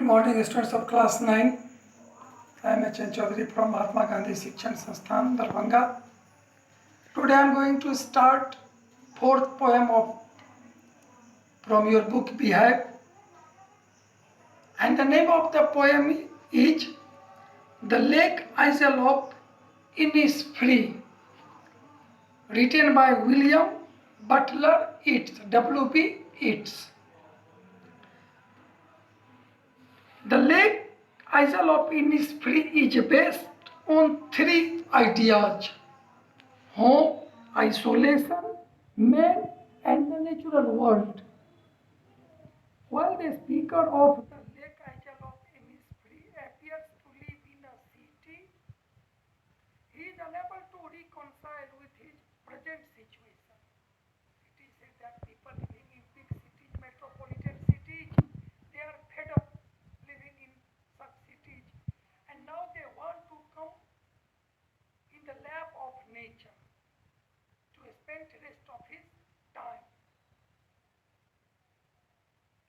Good morning, students of class 9. I am H.N. Chaudhary from Mahatma Gandhi Shikshan Sansthan, Darbhanga. Today I am going to start fourth poem from your book Beehive. And the name of the poem is The Lake Isle of Innisfree, written by William Butler Yeats, W.B. Yeats. The Lake Isle of Innisfree is based on three ideas: home, isolation, man, and the natural world. While the speaker of the Lake Isle of Innisfree appears to live in a city, he is unable to reconcile with his present situation. It is said that people living in big cities, metropolitan cities, they are fed up living in such cities, and now they want to come in the lap of nature to spend the rest of his time.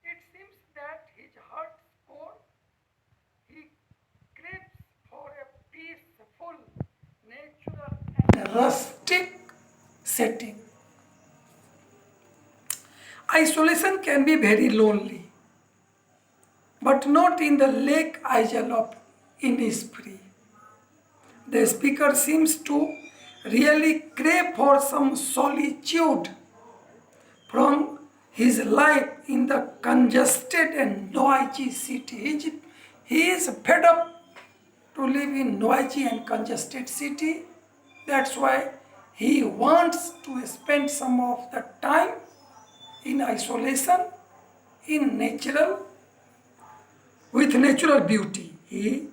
It seems that his heart's core, he craves for a peaceful, natural, and rustic setting. Isolation can be very lonely, but not in the Lake Isle of Innisfree. The speaker seems to really crave for some solitude from his life in the congested and noisy city. He is fed up to live in noisy and congested city. That's why he wants to spend some of the time in isolation, in with natural beauty. He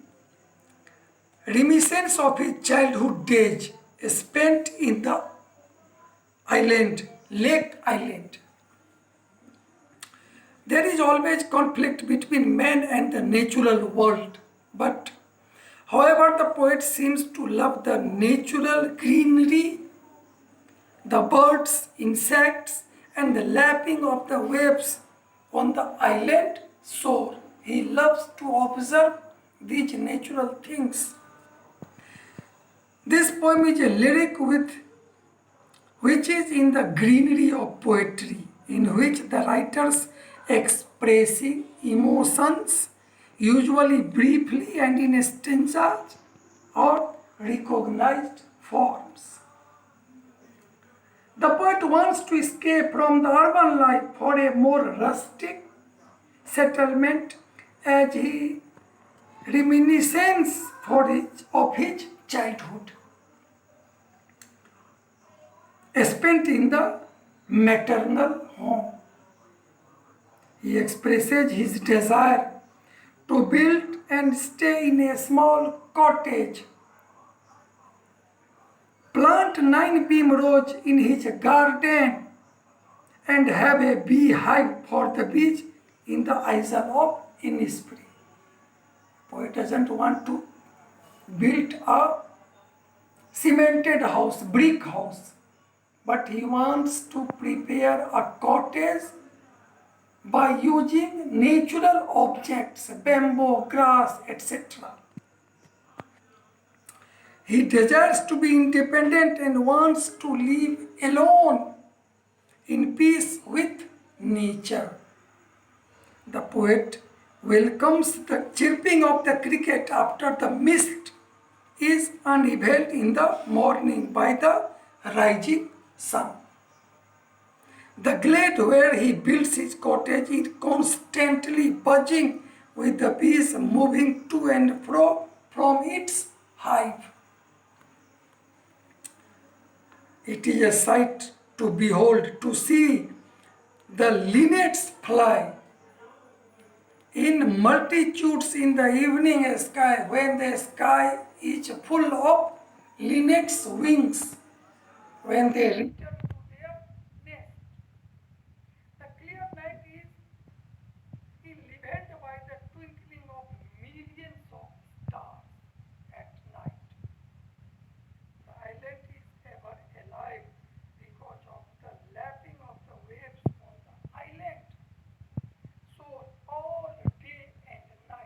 reminiscence of his childhood days spent in the Lake Island. There is always conflict between man and the natural world, but however, the poet seems to love the natural greenery, the birds, insects, and the lapping of the waves on the island shore. He loves to observe these natural things. This poem is a lyric which is in the greenery of poetry, in which the writers expressing emotions, usually briefly and in stanzas or recognized forms. The poet wants to escape from the urban life for a more rustic settlement as he reminisces of his childhood, spent in the maternal home. He expresses his desire to build and stay in a small cottage, plant 9 beam rows in his garden, and have a beehive for the bees in the Isle of Innisfree. Poet doesn't want to build a cemented house, brick house, but he wants to prepare a cottage by using natural objects, bamboo, grass, etc. He desires to be independent and wants to live alone in peace with nature. The poet welcomes the chirping of the cricket after the mist is unveiled in the morning by the rising sun. The glade where he builds his cottage is constantly buzzing with the bees moving to and fro from its hive. It is a sight to behold, to see the linnets fly in multitudes in the evening sky, when the sky is full of linnets' wings, when they return to their nest. The clear night is illumined by the twinkling of millions of stars at night. The island is ever alive because of the lapping of the waves on the island. So all day and night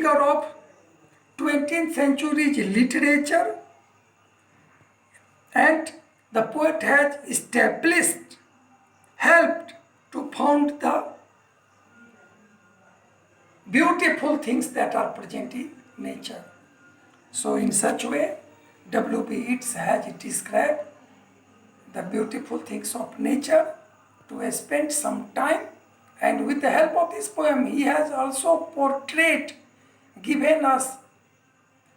figure of 20th century literature, and the poet has established, helped to found the beautiful things that are present in nature. So in such way, W.B. Yeats has described the beautiful things of nature to spend some time, and with the help of this poem he has also portrayed, given us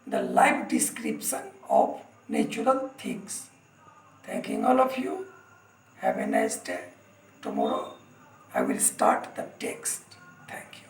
the live description of natural things. Thanking all of you. Have a nice day. Tomorrow I will start the text. Thank you.